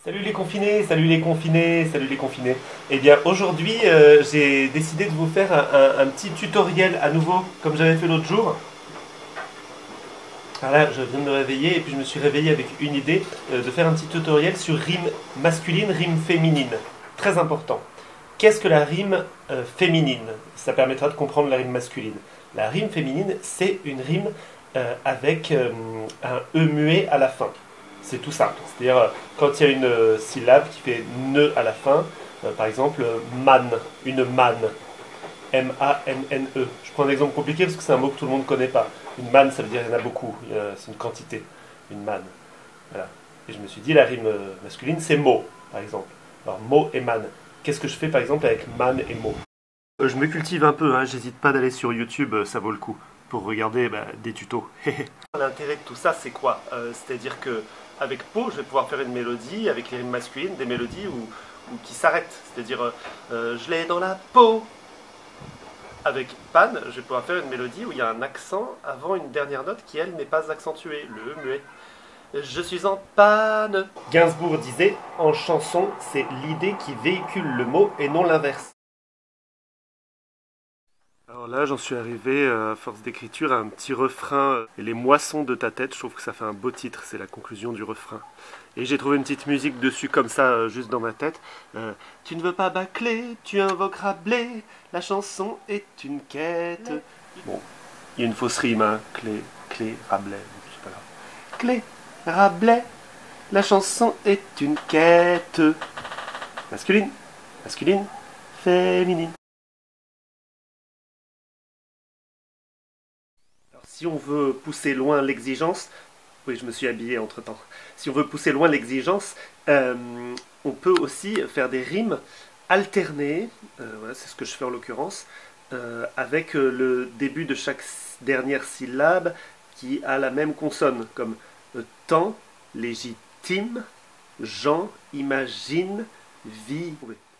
Salut les confinés, salut les confinés, salut les confinés. Eh bien aujourd'hui j'ai décidé de vous faire un petit tutoriel à nouveau comme j'avais fait l'autre jour. Voilà, je viens de me réveiller et puis je me suis réveillé avec une idée de faire un petit tutoriel sur rime masculine, rime féminine. Très important. Qu'est-ce que la rime féminine? Ça permettra de comprendre la rime masculine. La rime féminine, c'est une rime avec un E muet à la fin. C'est tout simple. C'est-à-dire, quand il y a une syllabe qui fait ne à la fin, par exemple, man, une manne, M-A-N-N-E. Je prends un exemple compliqué parce que c'est un mot que tout le monde ne connaît pas. Une manne, ça veut dire qu'il y en a beaucoup, c'est une quantité, une manne. Voilà. Et je me suis dit, la rime masculine, c'est mot, par exemple. Alors, mot et man. Qu'est-ce que je fais, par exemple, avec man et mot? Je me cultive un peu, hein, j'hésite pas d'aller sur YouTube, ça vaut le coup, pour regarder des tutos. L'intérêt de tout ça, c'est quoi? C'est-à-dire que avec Po, je vais pouvoir faire une mélodie, avec les rimes masculines, des mélodies où qui s'arrêtent. C'est-à-dire, je l'ai dans la peau. Avec Pan, je vais pouvoir faire une mélodie où il y a un accent avant une dernière note qui, elle, n'est pas accentuée, le E muet. Je suis en panne. Gainsbourg disait, en chanson, c'est l'idée qui véhicule le mot et non l'inverse. Alors là, j'en suis arrivé, à force d'écriture, à un petit refrain. Et les moissons de ta tête, je trouve que ça fait un beau titre, c'est la conclusion du refrain. Et j'ai trouvé une petite musique dessus comme ça, juste dans ma tête. Tu ne veux pas bâcler, tu invoqueras blé, la chanson est une quête. Bon, il y a une fausse rime, hein. Clé, clé, Rabelais, c'est pas grave. Clé, Rabelais, la chanson est une quête. Masculine, masculine, féminine. Alors, si on veut pousser loin l'exigence, oui, je me suis habillé entre-temps. Si on veut pousser loin l'exigence, euh, on peut aussi faire des rimes alternées, voilà, c'est ce que je fais en l'occurrence, avec le début de chaque dernière syllabe qui a la même consonne, comme temps, légitime, Jean, imagine, vie.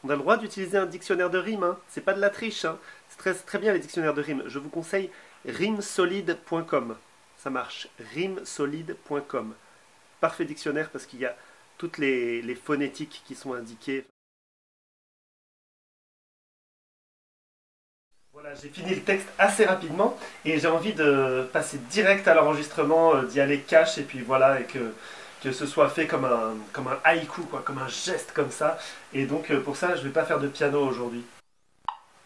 On a le droit d'utiliser un dictionnaire de rimes, hein. C'est pas de la triche, hein. C'est très bien les dictionnaires de rimes. Je vous conseille rimsolide.com. Ça marche, rimsolide.com. Parfait dictionnaire parce qu'il y a toutes les phonétiques qui sont indiquées. Voilà, j'ai fini le texte assez rapidement et j'ai envie de passer direct à l'enregistrement, d'y aller cash et puis voilà, et que ce soit fait comme un haïku, quoi, comme un geste comme ça. Et donc pour ça, je ne vais pas faire de piano aujourd'hui.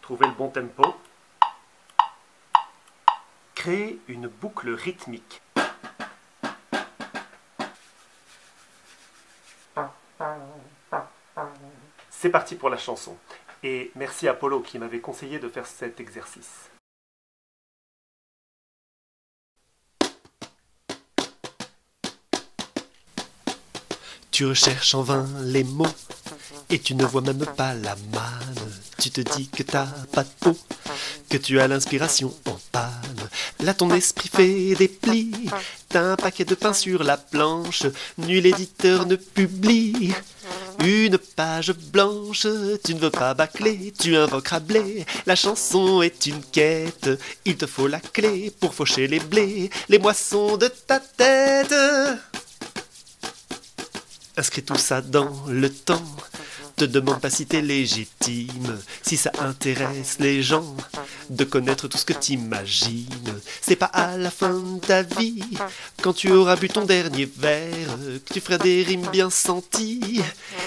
Trouver le bon tempo. Créer une boucle rythmique. C'est parti pour la chanson. Et merci à Polo qui m'avait conseillé de faire cet exercice. Tu recherches en vain les mots et tu ne vois même pas la manne. Tu te dis que t'as pas de peau, que tu as l'inspiration en panne. Là ton esprit fait des plis, t'as un paquet de pain sur la planche. Nul éditeur ne publie une page blanche. Tu ne veux pas bâcler, tu invoques Rabelais. La chanson est une quête, il te faut la clé pour faucher les blés, les moissons de ta tête. Inscris tout ça dans le temps. Te demande pas si t'es légitime, si ça intéresse les gens de connaître tout ce que t'imagines. C'est pas à la fin de ta vie, quand tu auras bu ton dernier verre, que tu feras des rimes bien senties.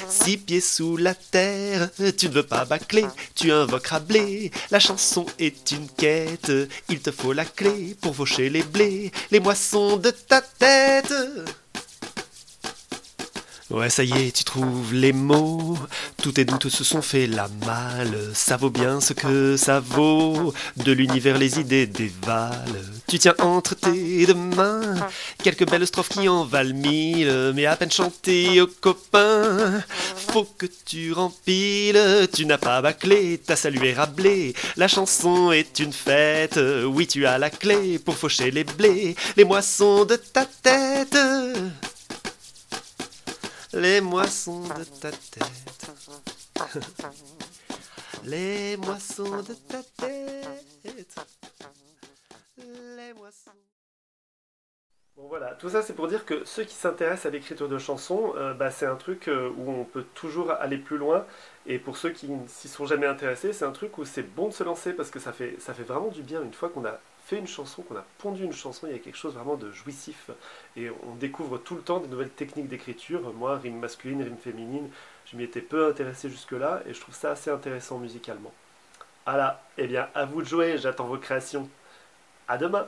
6 pieds sous la terre, tu ne veux pas bâcler, tu invoques Rabelais. La chanson est une quête, il te faut la clé pour faucher les blés, les moissons de ta tête. Ouais, ça y est, tu trouves les mots, tous tes doutes se sont fait la malle, ça vaut bien ce que ça vaut, de l'univers les idées dévalent. Tu tiens entre tes deux mains quelques belles strophes qui en valent 1000, mais à peine chantées aux copains, faut que tu rempiles, tu n'as pas bâclé, t'as salué Rabelais, la chanson est une fête, oui tu as la clé pour faucher les blés, les moissons de ta tête. Les moissons de ta tête. Les moissons de ta tête. Les moissons. Bon voilà, tout ça c'est pour dire que ceux qui s'intéressent à l'écriture de chansons, c'est un truc où on peut toujours aller plus loin. Et pour ceux qui ne s'y sont jamais intéressés, c'est un truc où c'est bon de se lancer parce que ça fait vraiment du bien. Une fois qu'on a fait une chanson, qu'on a pondu une chanson, il y a quelque chose vraiment de jouissif. Et on découvre tout le temps des nouvelles techniques d'écriture. Moi, rime masculine, rime féminine, je m'y étais peu intéressé jusque-là et je trouve ça assez intéressant musicalement. Voilà, eh bien à vous de jouer, j'attends vos créations. À demain!